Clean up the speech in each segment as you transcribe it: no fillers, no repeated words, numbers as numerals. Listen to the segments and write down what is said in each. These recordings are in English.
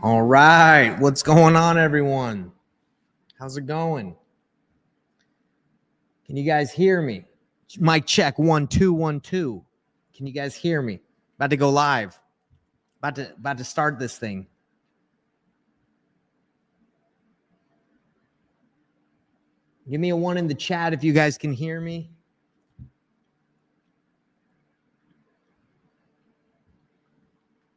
All right. What's going on, everyone? How's it going? Can you guys hear me? Mic check 1 2 1 2. Can you guys hear me? About to go live. About to start this thing. Give me a 1 in the chat if you guys can hear me.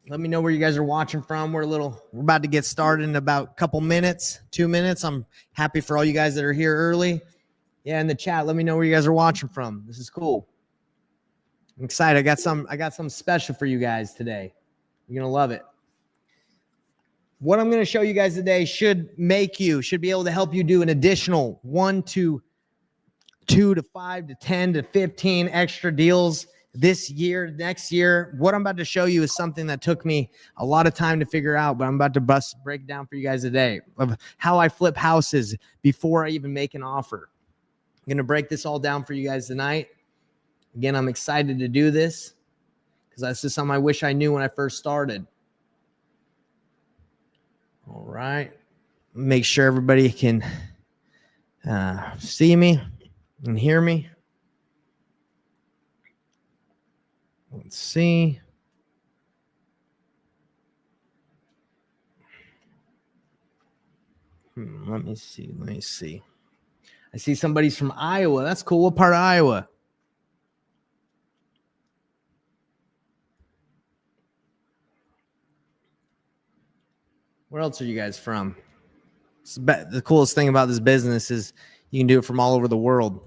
Let me know where you guys are watching from. We're about to get started in about a couple minutes, 2 minutes. I'm happy for all you guys that are here early. Yeah, in the chat, let me know where you guys are watching from. This is cool. I'm excited. I got something special for you guys today. You're gonna love it. What I'm gonna show you guys today should be able to help you do an additional 1 to 2 to 5 to 10 to 15 extra deals this year, next year. What I'm about to show you is something that took me a lot of time to figure out, but I'm about to break it down for you guys today of how I flip houses before I even make an offer. I'm going to break this all down for you guys tonight. Again, I'm excited to do this because this is something I wish I knew when I first started. All right. Make sure everybody can see me and hear me. Let's see. Let me see. I see somebody's from Iowa. That's cool. What part of Iowa? Where else are you guys from? The coolest thing about this business is you can do it from all over the world.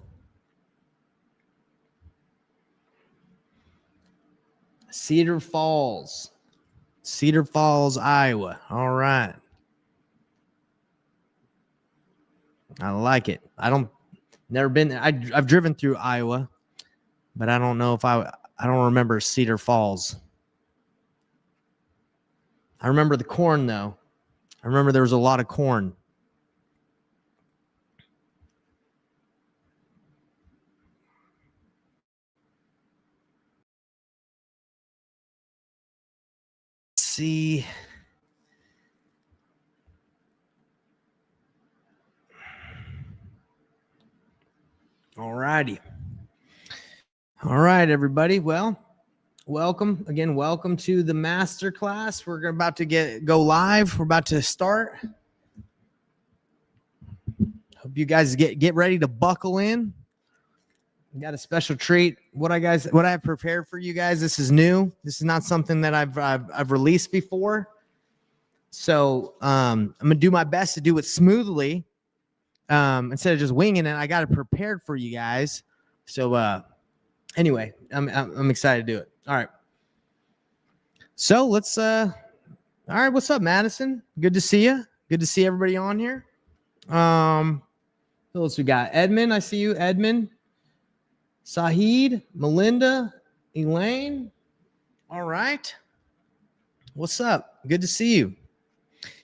Cedar Falls, Iowa. All right. I like it. Never been. I've driven through Iowa, but I don't know if I don't remember Cedar Falls. I remember the corn though. I remember there was a lot of corn. See. All righty. All right, everybody. Well, welcome again. Welcome to the Masterclass. We're about to go live. We're about to start. Hope you guys get ready to buckle in. We got a special treat. What I have prepared for you guys. This is new. This is not something that I've released before. So I'm gonna do my best to do it smoothly. Instead of just winging it, I got it prepared for you guys. So anyway, I'm excited to do it. All right. So let's all right, what's up, Madison? Good to see you. Good to see everybody on here. Who else we got? Edmund, I see you, Edmund. Sahid, Melinda, Elaine. All right. What's up? Good to see you.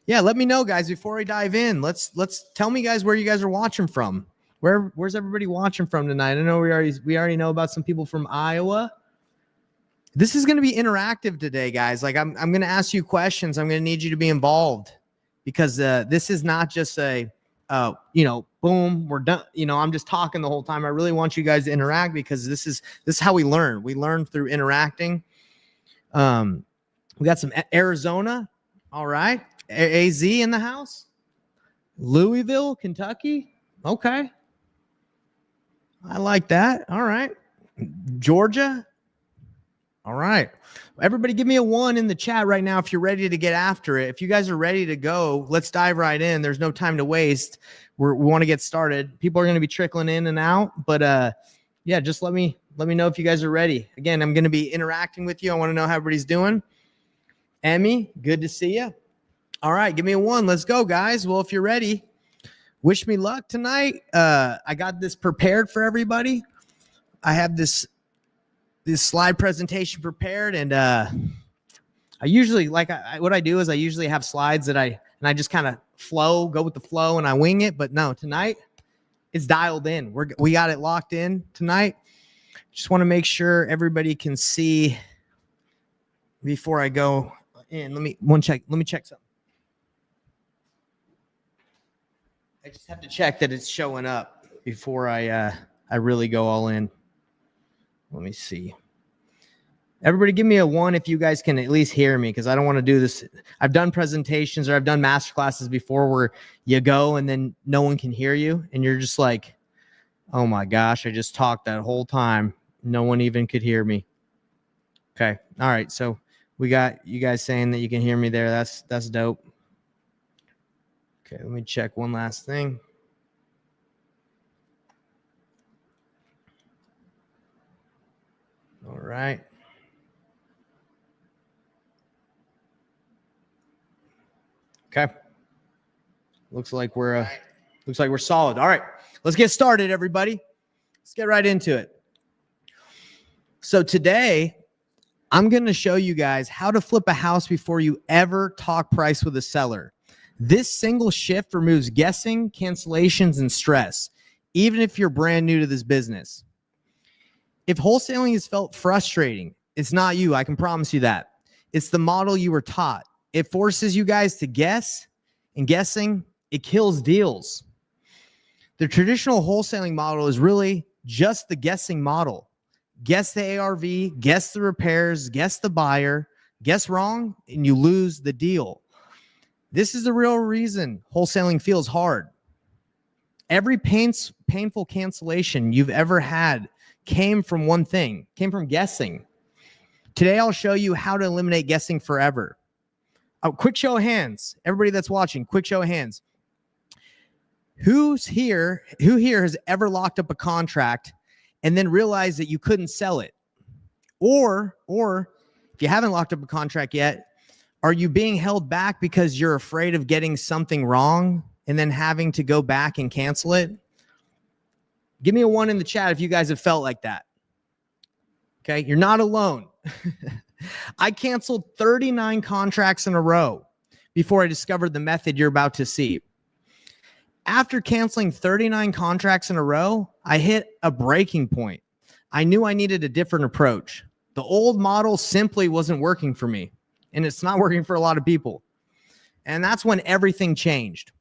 Yeah, let me know, guys, before we dive in. Let's tell me, guys, where you guys are watching from. Where's everybody watching from tonight? I know we already know about some people from Iowa. This is going to be interactive today, guys. Like I'm going to ask you questions. I'm going to need you to be involved because this is not just a boom, we're done. I'm just talking the whole time. I really want you guys to interact because this is how we learn. We learn through interacting. We got some Arizona. All right. AZ in the house. Louisville, Kentucky. Okay. I like that. All right. Georgia. All right. Everybody give me a 1 in the chat right now if you're ready to get after it. If you guys are ready to go, let's dive right in. There's no time to waste. We want to get started. People are going to be trickling in and out, but yeah, just let me know if you guys are ready. Again, I'm going to be interacting with you. I want to know how everybody's doing. Emmy, good to see you. All right, give me a 1. Let's go, guys. Well, if you're ready, wish me luck tonight. I got this prepared for everybody. I have this slide presentation prepared, and I usually what I do is I usually have slides that I just kind of go with the flow, and I wing it. But no, tonight it's dialed in. We got it locked in tonight. Just want to make sure everybody can see before I go in. Let me check something. I just have to check that it's showing up before I really go all in. Let me see. Everybody give me a 1 if you guys can at least hear me, because I don't want to do this. I've done presentations or I've done masterclasses before where you go and then no one can hear you and you're just like, oh my gosh, I just talked that whole time. No one even could hear me. Okay. All right. So we got you guys saying that you can hear me there. That's dope. Okay. Let me check one last thing. All right. Okay. Looks like we're solid. All right. Let's get started, everybody. Let's get right into it. So today, I'm going to show you guys how to flip a house before you ever talk price with a seller. This single shift removes guessing, cancellations, and stress, even if you're brand new to this business. If wholesaling has felt frustrating, it's not you. I can promise you that. It's the model you were taught. It forces you guys to guess, and guessing, it kills deals. The traditional wholesaling model is really just the guessing model. Guess the ARV, guess the repairs, guess the buyer, guess wrong, and you lose the deal. This is the real reason wholesaling feels hard. Every painful cancellation you've ever had came from one thing, came from guessing. Today, I'll show you how to eliminate guessing forever. A quick show of hands. Everybody that's watching, quick show of hands. Who here has ever locked up a contract and then realized that you couldn't sell it? Or if you haven't locked up a contract yet, are you being held back because you're afraid of getting something wrong and then having to go back and cancel it? Give me a 1 in the chat if you guys have felt like that. Okay, you're not alone. I canceled 39 contracts in a row before I discovered the method you're about to see. After canceling 39 contracts in a row, I hit a breaking point. I knew I needed a different approach. The old model simply wasn't working for me, and it's not working for a lot of people. And that's when everything changed.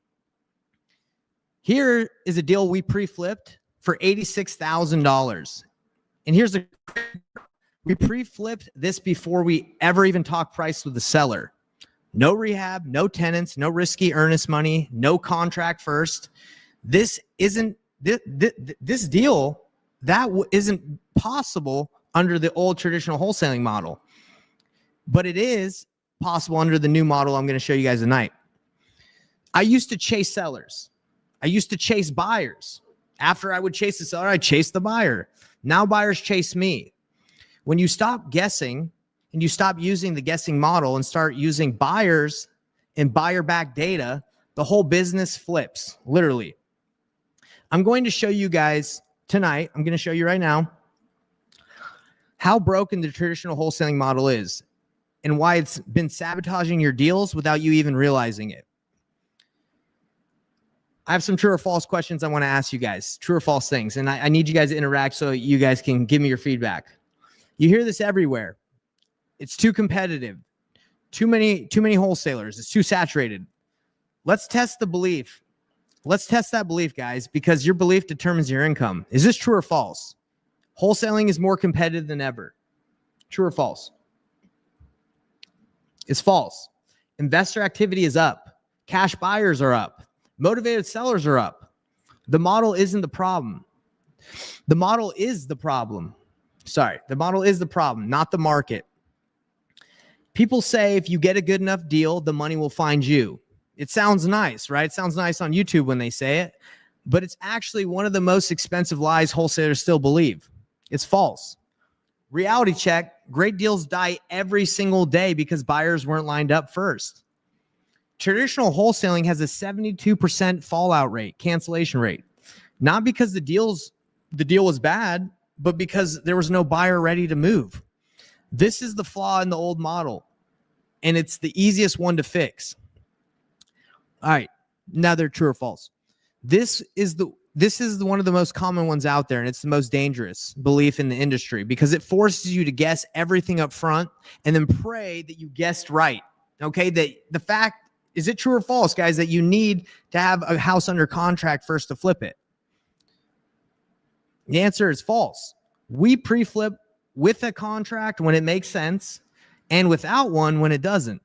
Here is a deal we pre-flipped for $86,000. And here's the we pre-flipped this before we ever even talked price with the seller. No rehab, no tenants, no risky earnest money, no contract first. This isn't this deal that isn't possible under the old traditional wholesaling model, but it is possible under the new model I'm going to show you guys tonight. I used to chase sellers. I used to chase buyers. After I would chase the seller, I chase the buyer. Now buyers chase me. When you stop guessing and you stop using the guessing model and start using buyers and buyer-backed data, the whole business flips, literally. I'm going to show you guys tonight, I'm going to show you right now how broken the traditional wholesaling model is and why it's been sabotaging your deals without you even realizing it. I have some true or false questions I want to ask you guys, true or false things, and I need you guys to interact so you guys can give me your feedback. You hear this everywhere. It's too competitive. Too many wholesalers. It's too saturated. Let's test the belief. Let's test that belief, guys, because your belief determines your income. Is this true or false? Wholesaling is more competitive than ever. True or false? It's false. Investor activity is up. Cash buyers are up. Motivated sellers are up. The model isn't the problem. The model is the problem. Sorry, the model is the problem, not the market. People say if you get a good enough deal, the money will find you. It sounds nice, right? It sounds nice on YouTube when they say it, but it's actually one of the most expensive lies wholesalers still believe. It's false. Reality check, great deals die every single day because buyers weren't lined up first. Traditional wholesaling has a 72% fallout rate, cancellation rate, not because the deal was bad, but because there was no buyer ready to move. This is the flaw in the old model, and it's the easiest one to fix. All right, now they're true or false. This is one of the most common ones out there, and it's the most dangerous belief in the industry because it forces you to guess everything up front and then pray that you guessed right. Okay, that the fact Is it true or false, guys, that you need to have a house under contract first to flip it? The answer is false. We pre-flip with a contract when it makes sense and without one when it doesn't.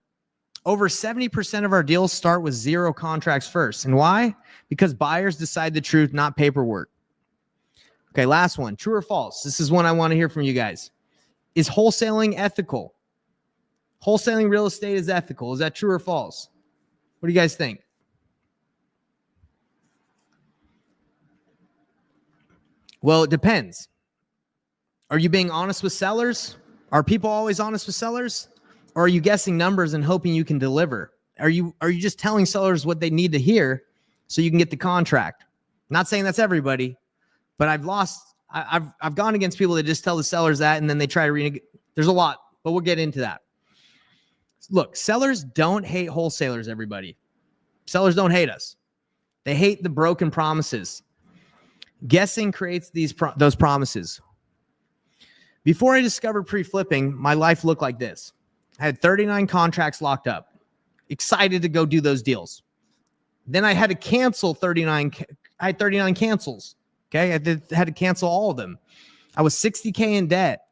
Over 70% of our deals start with 0 contracts first. And why? Because buyers decide the truth, not paperwork. Okay, last one. True or false? This is one I want to hear from you guys. Is wholesaling ethical? Wholesaling real estate is ethical. Is that true or false? What do you guys think? Well, it depends. Are you being honest with sellers? Are people always honest with sellers? Or are you guessing numbers and hoping you can deliver? Are you just telling sellers what they need to hear so you can get the contract? Not saying that's everybody, but I've gone against people that just tell the sellers that and then they try to renegociate. There's a lot, but we'll get into that. Look, sellers don't hate wholesalers, everybody. Sellers don't hate us. They hate the broken promises. Guessing creates those promises. Before I discovered pre-flipping, my life looked like this. I had 39 contracts locked up, excited to go do those deals. Then I had to cancel 39. I had 39 cancels. Okay. I had to cancel all of them. I was $60K in debt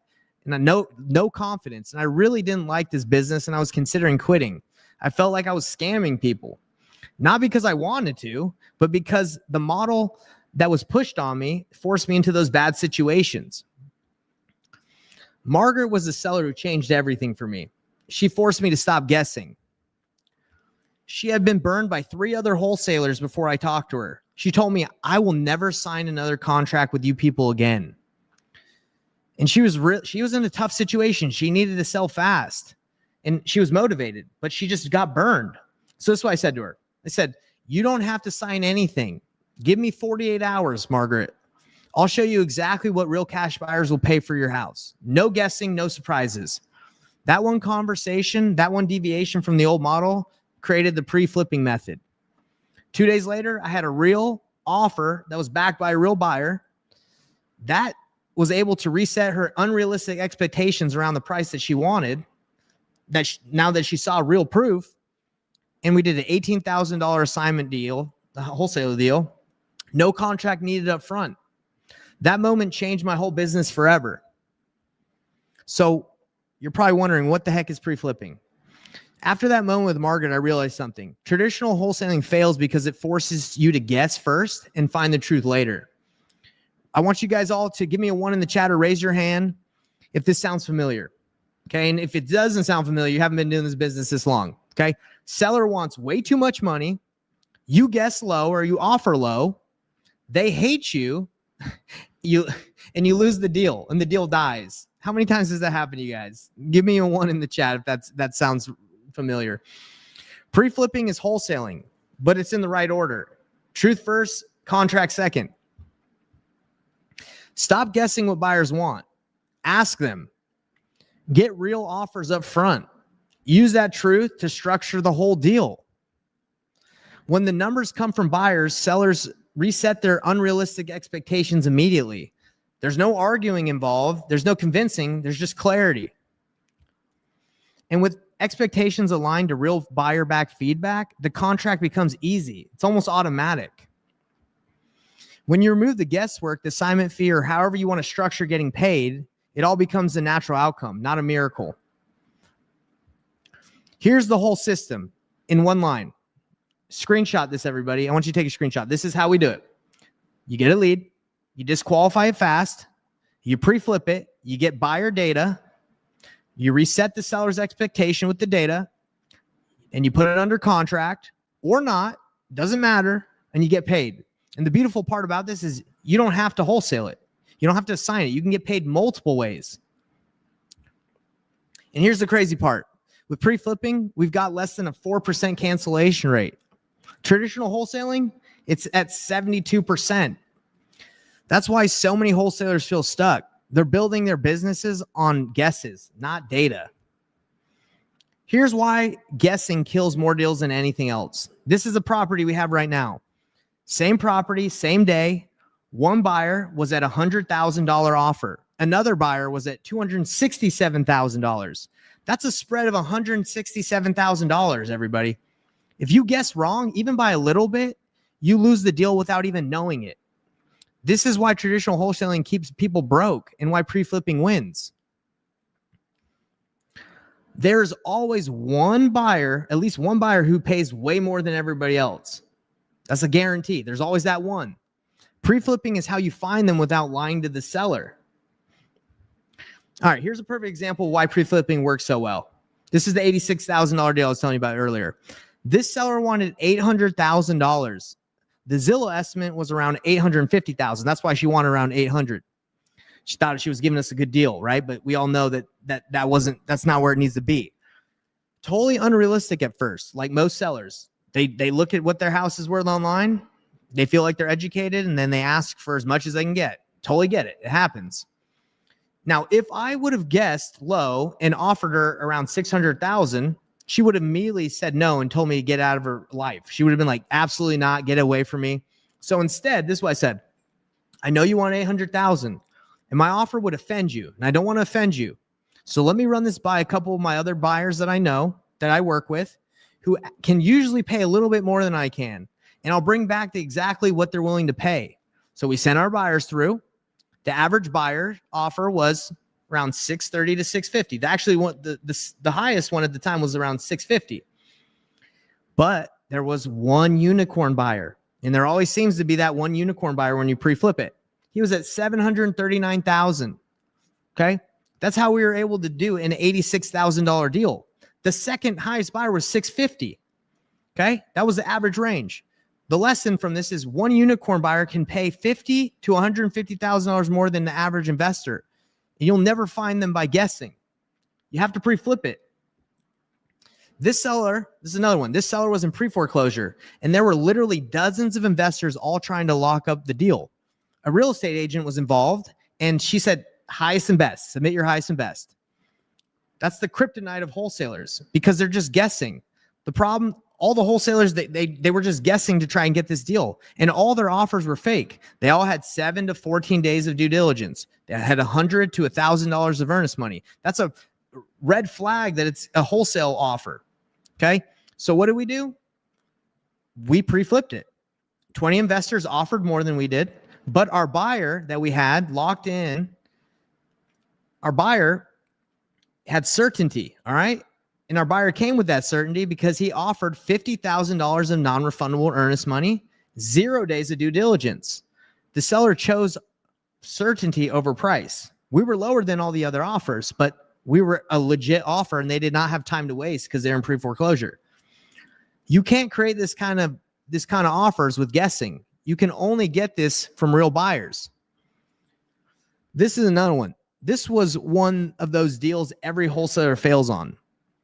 and I no confidence. And I really didn't like this business and I was considering quitting. I felt like I was scamming people, not because I wanted to, but because the model that was pushed on me forced me into those bad situations. Margaret was the seller who changed everything for me. She forced me to stop guessing. She had been burned by 3 other wholesalers before I talked to her. She told me, I will never sign another contract with you people again. And she was in a tough situation. She needed to sell fast and she was motivated, but she just got burned. So that's what I said to her. I said, you don't have to sign anything. Give me 48 hours, Margaret. I'll show you exactly what real cash buyers will pay for your house. No guessing, no surprises. That one conversation, that one deviation from the old model created the pre-flipping method. 2 days later, I had a real offer that was backed by a real buyer that was able to reset her unrealistic expectations around the price that she wanted, now that she saw real proof. And we did an $18,000 assignment deal, the wholesale deal, no contract needed up front. That moment changed my whole business forever. So you're probably wondering, what the heck is pre-flipping? After that moment with Margaret, I realized something. Traditional wholesaling fails because it forces you to guess first and find the truth later. I want you guys all to give me a 1 in the chat or raise your hand if this sounds familiar. Okay. And if it doesn't sound familiar, you haven't been doing this business this long. Okay. Seller wants way too much money. You guess low or you offer low. They hate you. You lose the deal and the deal dies. How many times does that happen to you guys? Give me a 1 in the chat if that sounds familiar. Pre-flipping is wholesaling, but it's in the right order. Truth first, contract second. Stop guessing what buyers want. Ask them. Get real offers up front. Use that truth to structure the whole deal. When the numbers come from buyers, sellers reset their unrealistic expectations immediately. There's no arguing involved. There's no convincing. There's just clarity. And with expectations aligned to real buyer-backed feedback, the contract becomes easy. It's almost automatic. When you remove the guesswork, the assignment fee, or however you want to structure getting paid, it all becomes the natural outcome, not a miracle. Here's the whole system in one line. Screenshot this, everybody. I want you to take a screenshot. This is how we do it. You get a lead. You disqualify it fast. You pre-flip it. You get buyer data. You reset the seller's expectation with the data. And you put it under contract or not. Doesn't matter. And you get paid. And the beautiful part about this is you don't have to wholesale it. You don't have to assign it. You can get paid multiple ways. And here's the crazy part. With pre-flipping, we've got less than a 4% cancellation rate. Traditional wholesaling, it's at 72%. That's why so many wholesalers feel stuck. They're building their businesses on guesses, not data. Here's why guessing kills more deals than anything else. This is a property we have right now. Same property, same day. One buyer was at $100,000 offer. Another buyer was at $267,000. That's a spread of $167,000, everybody. If you guess wrong, even by a little bit, you lose the deal without even knowing it. This is why traditional wholesaling keeps people broke and why pre-flipping wins. There's always one buyer, at least one buyer, who pays way more than everybody else. That's a guarantee. There's always that one. Pre-flipping is how you find them without lying to the seller. All right, here's a perfect example of why pre-flipping works so well. This is the $86,000 deal I was telling you about earlier. This seller wanted $800,000. The Zillow estimate was around $850,000. That's why she wanted around $800,000. She thought she was giving us a good deal, right? But we all know that's not where it needs to be. Totally unrealistic at first, like most sellers. They look at what their house is worth online. They feel like they're educated, and then they ask for as much as they can get. Totally get it. It happens. Now, if I would have guessed low and offered her around $600,000, she would have immediately said no and told me to get out of her life. She would have been like, absolutely not, get away from me. So instead, this is what I said. I know you want $800,000, and my offer would offend you, and I don't want to offend you. So let me run this by a couple of my other buyers that I know, that I work with, who can usually pay a little bit more than I can. And I'll bring back exactly what they're willing to pay. So we sent our buyers through. The average buyer offer was around $630 to $650. Actually, the highest one at the time was around $650. But there was one unicorn buyer, and there always seems to be that one unicorn buyer when you pre-flip it. He was at $739,000. Okay, that's how we were able to do an $86,000 deal. The second highest buyer was $650. Okay, that was the average range. The lesson from this is one unicorn buyer can pay $50,000 to $150,000 more than the average investor. And you'll never find them by guessing. You have to pre-flip it. This seller, this is another one. This seller was in pre-foreclosure, and there were literally dozens of investors all trying to lock up the deal. A real estate agent was involved, and she said, highest and best, submit your highest and best. That's the kryptonite of wholesalers because they're just guessing. The problem, all the wholesalers, they were just guessing to try and get this deal, and all their offers were fake. They all had 7 to 14 days of due diligence. They had $100 to $1,000 of earnest money. That's a red flag that it's a wholesale offer. Okay, so what did we do? We pre-flipped it. 20 investors offered more than we did, but our buyer that we had locked in, our buyer had certainty. All right. And our buyer came with that certainty because he offered $50,000 of non-refundable earnest money, 0 days of due diligence. The seller chose certainty over price. We were lower than all the other offers, but we were a legit offer, and they did not have time to waste because they're in pre-foreclosure. You can't create this kind of offers with guessing. You can only get this from real buyers. This is another one. This was one of those deals every wholesaler fails on.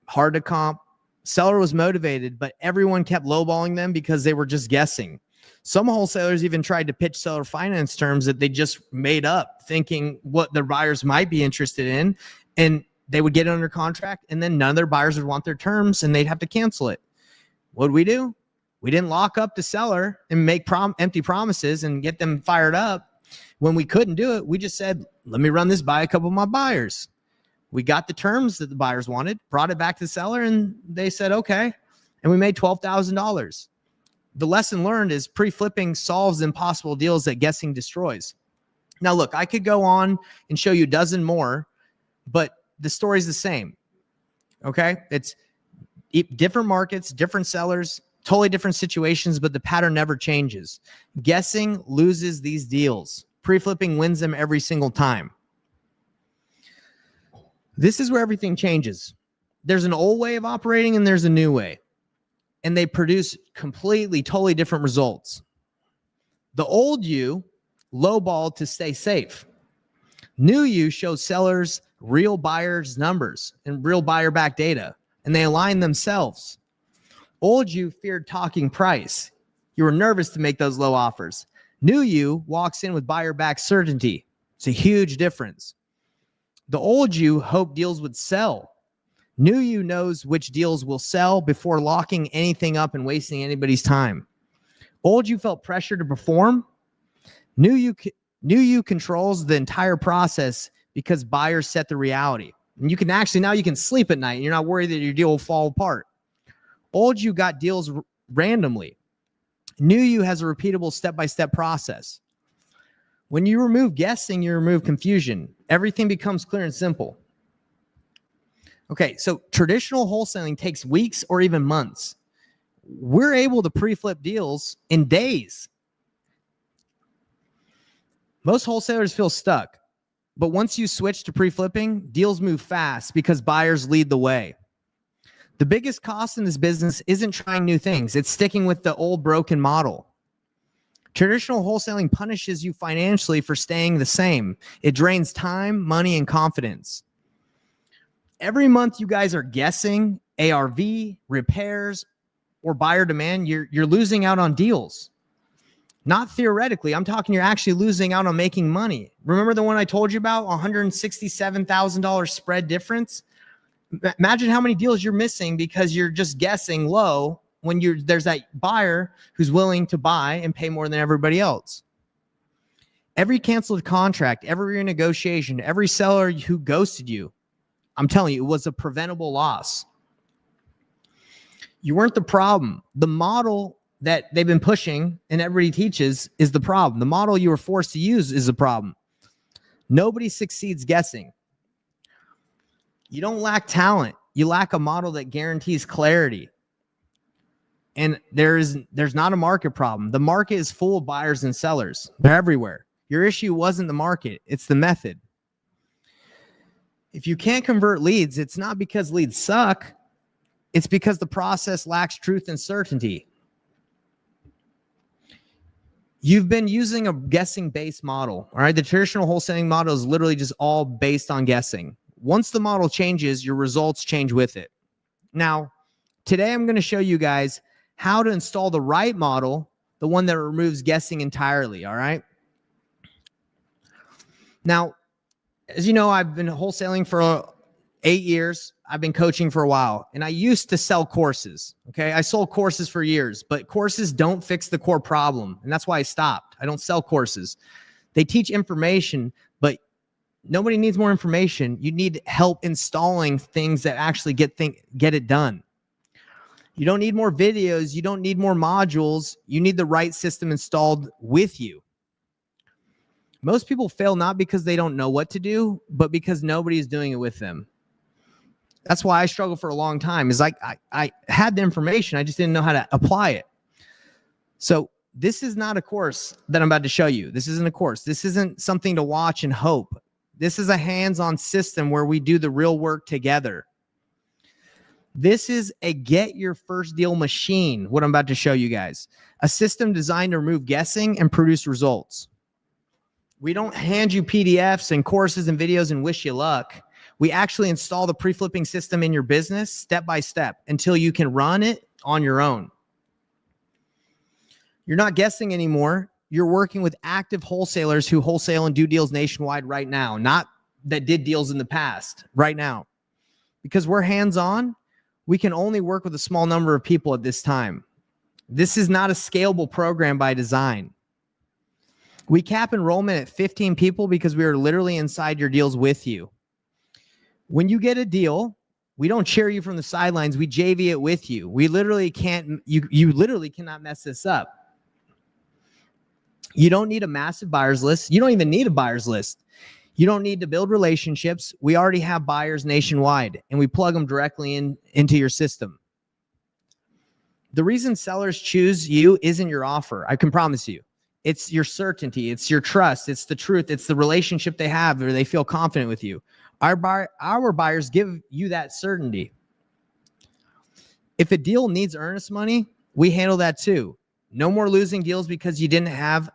Hard to comp. Seller was motivated, but everyone kept lowballing them because they were just guessing. Some wholesalers even tried to pitch seller finance terms that they just made up, thinking what their buyers might be interested in, and they would get it under contract, and then none of their buyers would want their terms, and they'd have to cancel it. What did we do? We didn't lock up the seller and make empty promises and get them fired up. When we couldn't do it, we just said, let me run this by a couple of my buyers. We got the terms that the buyers wanted, brought it back to the seller, and they said, okay. And we made $12,000. The lesson learned is pre-flipping solves impossible deals that guessing destroys. Now, look, I could go on and show you a dozen more, but the story's the same. Okay? It's different markets, different sellers, totally different situations, but the pattern never changes. Guessing loses these deals. Pre-flipping wins them every single time. This is where everything changes. There's an old way of operating and there's a new way. And they produce totally different results. The old you lowballed to stay safe. New you shows sellers real buyers' numbers and real buyer-backed data, and they align themselves. Old you feared talking price. You were nervous to make those low offers. New you walks in with buyer-backed certainty. It's a huge difference. The old you hoped deals would sell. New you knows which deals will sell before locking anything up and wasting anybody's time. Old you felt pressure to perform. New you controls the entire process because buyers set the reality. And you can actually, now you can sleep at night and you're not worried that your deal will fall apart. Old you got deals randomly. New you has a repeatable step-by-step process. When you remove guessing, you remove confusion. Everything becomes clear and simple. Okay, so traditional wholesaling takes weeks or even months. We're able to pre-flip deals in days. Most wholesalers feel stuck, but once you switch to pre-flipping, deals move fast because buyers lead the way. The biggest cost in this business isn't trying new things. It's sticking with the old broken model. Traditional wholesaling punishes you financially for staying the same. It drains time, money, and confidence. Every month you guys are guessing ARV, repairs, or buyer demand, you're losing out on deals. Not theoretically. I'm talking you're actually losing out on making money. Remember the one I told you about, $167,000 spread difference? Imagine how many deals you're missing because you're just guessing low when there's that buyer who's willing to buy and pay more than everybody else. Every canceled contract, every renegotiation, every seller who ghosted you, I'm telling you, it was a preventable loss. You weren't the problem. The model that they've been pushing and everybody teaches is the problem. The model you were forced to use is the problem. Nobody succeeds guessing. You don't lack talent. You lack a model that guarantees clarity. And there's not a market problem. The market is full of buyers and sellers. They're everywhere. Your issue wasn't the market. It's the method. If you can't convert leads, it's not because leads suck. It's because the process lacks truth and certainty. You've been using a guessing-based model. All right. The traditional wholesaling model is literally just all based on guessing. Once the model changes, your results change with it. Now, today I'm going to show you guys how to install the right model, the one that removes guessing entirely, all right? Now, as you know, I've been wholesaling for 8 years. I've been coaching for a while, and I used to sell courses, okay? I sold courses for years, but courses don't fix the core problem, and that's why I stopped. I don't sell courses. They teach information, but nobody needs more information. You need help installing things that actually get it done. You don't need more videos. You don't need more modules. You need the right system installed with you. Most people fail not because they don't know what to do, but because nobody is doing it with them. That's why I struggled for a long time. Is like I had the information. I just didn't know how to apply it. So this is not a course that I'm about to show you. This isn't a course. This isn't something to watch and hope. This is a hands-on system where we do the real work together. This is a get your first deal machine, what I'm about to show you guys. A system designed to remove guessing and produce results. We don't hand you PDFs and courses and videos and wish you luck. We actually install the pre-flipping system in your business step by step until you can run it on your own. You're not guessing anymore. You're working with active wholesalers who wholesale and do deals nationwide right now, not that did deals in the past, right now. Because we're hands-on, we can only work with a small number of people at this time. This is not a scalable program by design. We cap enrollment at 15 people because we are literally inside your deals with you. When you get a deal, we don't cheer you from the sidelines. We JV it with you. We literally can't, you literally cannot mess this up. You don't need a massive buyers list. You don't even need a buyers list. You don't need to build relationships. We already have buyers nationwide, and we plug them directly into your system. The reason sellers choose you isn't your offer. I can promise you. It's your certainty. It's your trust. It's the truth. It's the relationship they have or they feel confident with you. Our buyers give you that certainty. If a deal needs earnest money, we handle that too. No more losing deals because you didn't have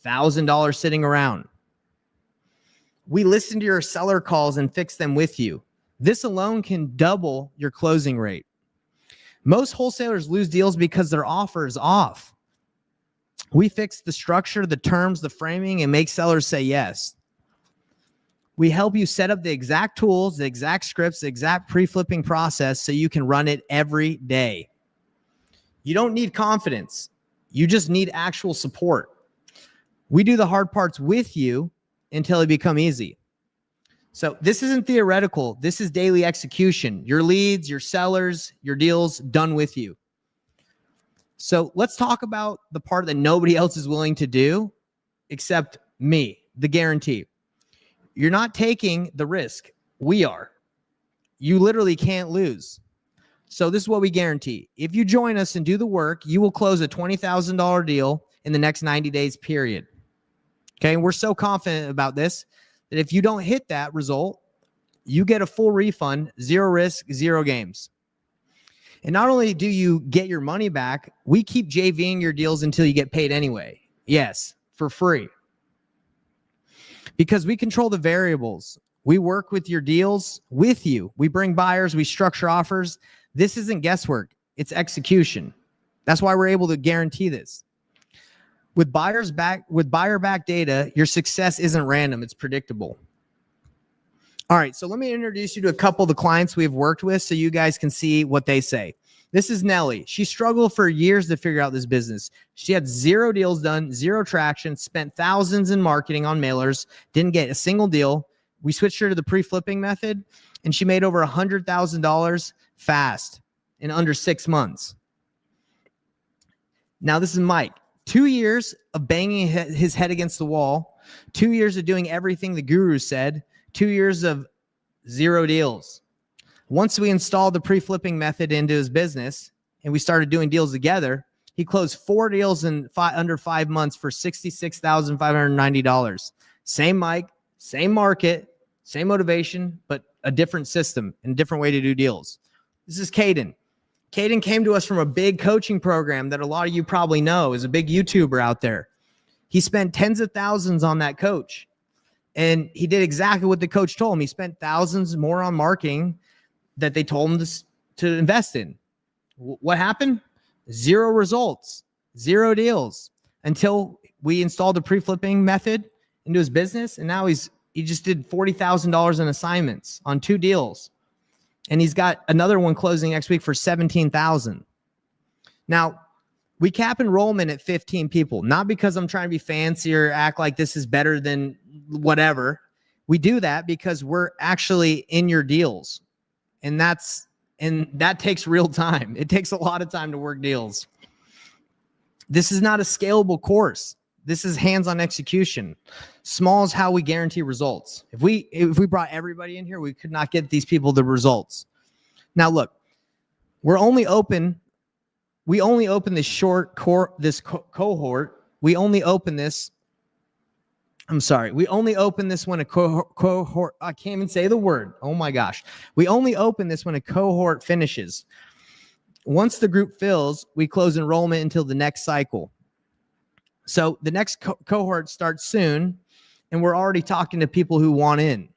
$1,000 sitting around. We listen to your seller calls and fix them with you. This alone can double your closing rate. Most wholesalers lose deals because their offer is off. We fix the structure, the terms, the framing, and make sellers say yes. We help you set up the exact tools, the exact scripts, the exact pre-flipping process so you can run it every day. You don't need confidence. You just need actual support. We do the hard parts with you until it become easy. So this isn't theoretical. This is daily execution. Your leads, your sellers, your deals done with you. So let's talk about the part that nobody else is willing to do except me, the guarantee. You're not taking the risk. We are. You literally can't lose. So this is what we guarantee. If you join us and do the work, you will close a $20,000 deal in the next 90 days, period. Okay, and we're so confident about this that if you don't hit that result, you get a full refund, zero risk, zero games. And not only do you get your money back, we keep JVing your deals until you get paid anyway. Yes, for free. Because we control the variables. We work with your deals with you. We bring buyers, we structure offers. This isn't guesswork, it's execution. That's why we're able to guarantee this. With buyer back data, your success isn't random, it's predictable. All right, so let me introduce you to a couple of the clients we've worked with so you guys can see what they say. This is Nellie. She struggled for years to figure out this business. She had 0 deals done, 0 traction, spent thousands in marketing on mailers, didn't get a single deal. We switched her to the pre-flipping method, and she made over $100,000 fast in under 6 months. Now, this is Mike. 2 years of banging his head against the wall, 2 years of doing everything the guru said, 2 years of 0 deals. Once we installed the pre-flipping method into his business and we started doing deals together, he closed 4 deals in under 5 months for $66,590. Same Mike, same market, same motivation, but a different system and a different way to do deals. This is Caden. Caden came to us from a big coaching program that a lot of you probably know is a big YouTuber out there. He spent tens of thousands on that coach. And he did exactly what the coach told him. He spent thousands more on marketing that they told him to invest in. What happened? 0 results, 0 deals until we installed the pre-flipping method into his business. And now he just did $40,000 in assignments on 2 deals. And he's got another one closing next week for $17,000. Now, we cap enrollment at 15 people, not because I'm trying to be fancy or act like this is better than whatever. We do that because we're actually in your deals. And that takes real time. It takes a lot of time to work deals. This is not a scalable course. This is hands-on execution. Small is how we guarantee results. If we brought everybody in here, we could not get these people the results. Now look, we only open this cohort. We only open this. We only open this when a cohort. I can't even say the word. Oh my gosh. We only open this when a cohort finishes. Once the group fills, we close enrollment until the next cycle. So the next cohort starts soon, and we're already talking to people who want in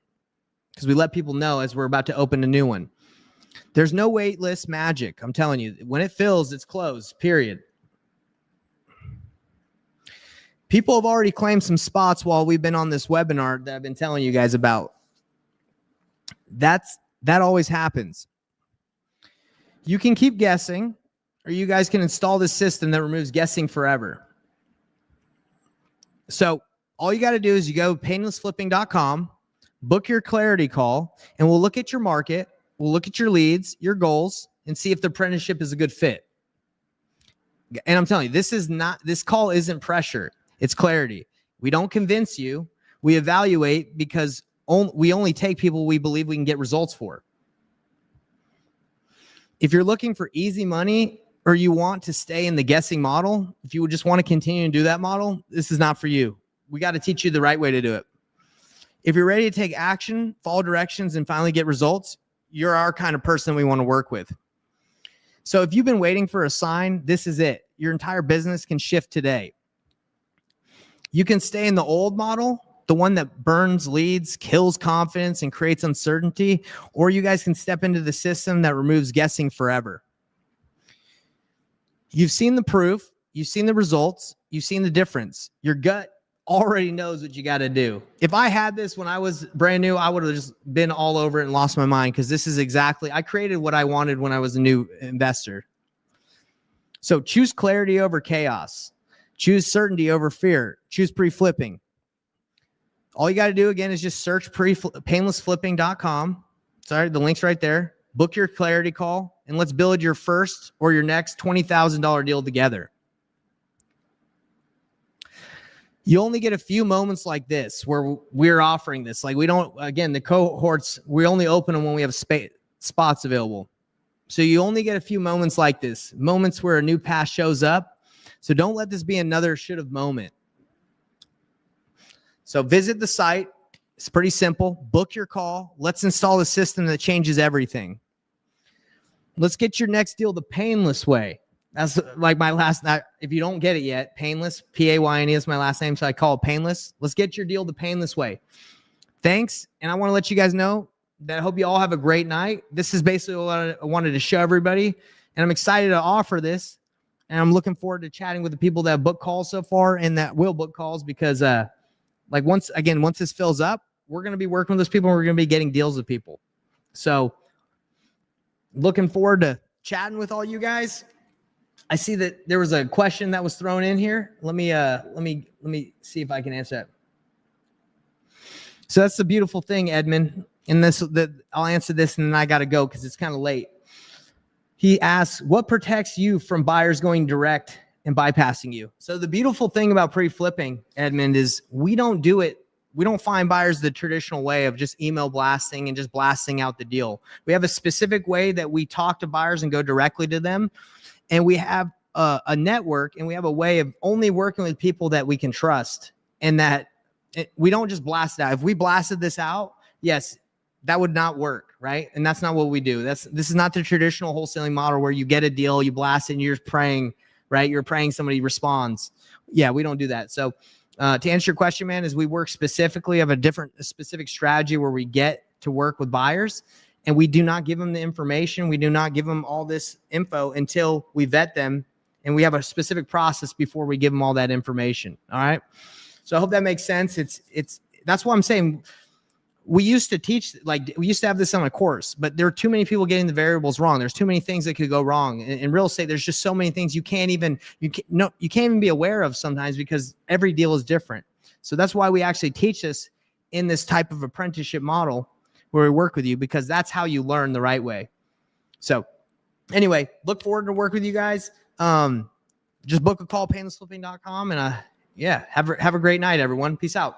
because we let people know as we're about to open a new one. There's no wait list magic. I'm telling you, when it fills, it's closed, period. People have already claimed some spots while we've been on this webinar that I've been telling you guys about. That always happens. You can keep guessing, or you guys can install this system that removes guessing forever. So all you got to do is you go to paynelessflipping.com, book your clarity call, and we'll look at your market, we'll look at your leads, your goals, and see if the apprenticeship is a good fit. And I'm telling you, this call isn't pressure. It's clarity. We don't convince you. We evaluate because we only take people we believe we can get results for. If you're looking for easy money, or you want to stay in the guessing model, if you would just want to continue to do that model, this is not for you. We got to teach you the right way to do it. If you're ready to take action, follow directions, and finally get results, you're our kind of person we want to work with. So if you've been waiting for a sign, this is it. Your entire business can shift today. You can stay in the old model, the one that burns leads, kills confidence, and creates uncertainty, or you guys can step into the system that removes guessing forever. You've seen the proof, you've seen the results, you've seen the difference. Your gut already knows what you got to do. If I had this when I was brand new, I would have just been all over it and lost my mind because this is exactly, I created what I wanted when I was a new investor. So choose clarity over chaos. Choose certainty over fear. Choose pre-flipping. All you got to do again is just search paynelessflipping.com. Sorry, the link's right there. book your clarity call, and let's build your first or your next $20,000 deal together. You only get a few moments like this where we're offering this. Like we don't, again, the cohorts, we only open them when we have spots available. So you only get a few moments like this, moments where a new pass shows up. So don't let this be another should have moment. So visit the site. It's pretty simple. Book your call. Let's install a system that changes everything. Let's get your next deal the Payneless way. That's like my last, if you don't get it yet, Payneless, P-A-Y-N-E is my last name, so I call it Payneless. Let's get your deal the Payneless way. Thanks, and I want to let you guys know that I hope you all have a great night. This is basically what I wanted to show everybody, and I'm excited to offer this, and I'm looking forward to chatting with the people that have booked calls so far and that will book calls because, like once this fills up, we're going to be working with those people and we're going to be getting deals with people. So looking forward to chatting with all you guys. I see that there was a question that was thrown in here. Let me see if I can answer that. So that's the beautiful thing, Edmund. And I'll answer this and then I got to go because it's kind of late. He asks, what protects you from buyers going direct and bypassing you? So the beautiful thing about pre-flipping, Edmund, is we don't do it. We don't find buyers the traditional way of just email blasting and just blasting out the deal. We have a specific way that we talk to buyers and go directly to them. And we have a network and we have a way of only working with people that we can trust and that we don't just blast it out. If we blasted this out, yes, that would not work, right? And that's not what we do. This is not the traditional wholesaling model where you get a deal, you blast it, and you're just praying, right? You're praying somebody responds. Yeah, we don't do that. So to answer your question, man, is we work specifically of a specific strategy where we get to work with buyers. And we do not give them the information. We do not give them all this info until we vet them. And we have a specific process before we give them all that information. All right. So I hope that makes sense. That's what I'm saying. We used to teach, we used to have this on a course, but there are too many people getting the variables wrong. There's too many things that could go wrong. In real estate, there's just so many things you can't even be aware of sometimes because every deal is different. So that's why we actually teach this in this type of apprenticeship model where we work with you, because that's how you learn the right way. So anyway, look forward to work with you guys. Just book a call, paynlessflipping.com, and yeah, have a great night, everyone. Peace out.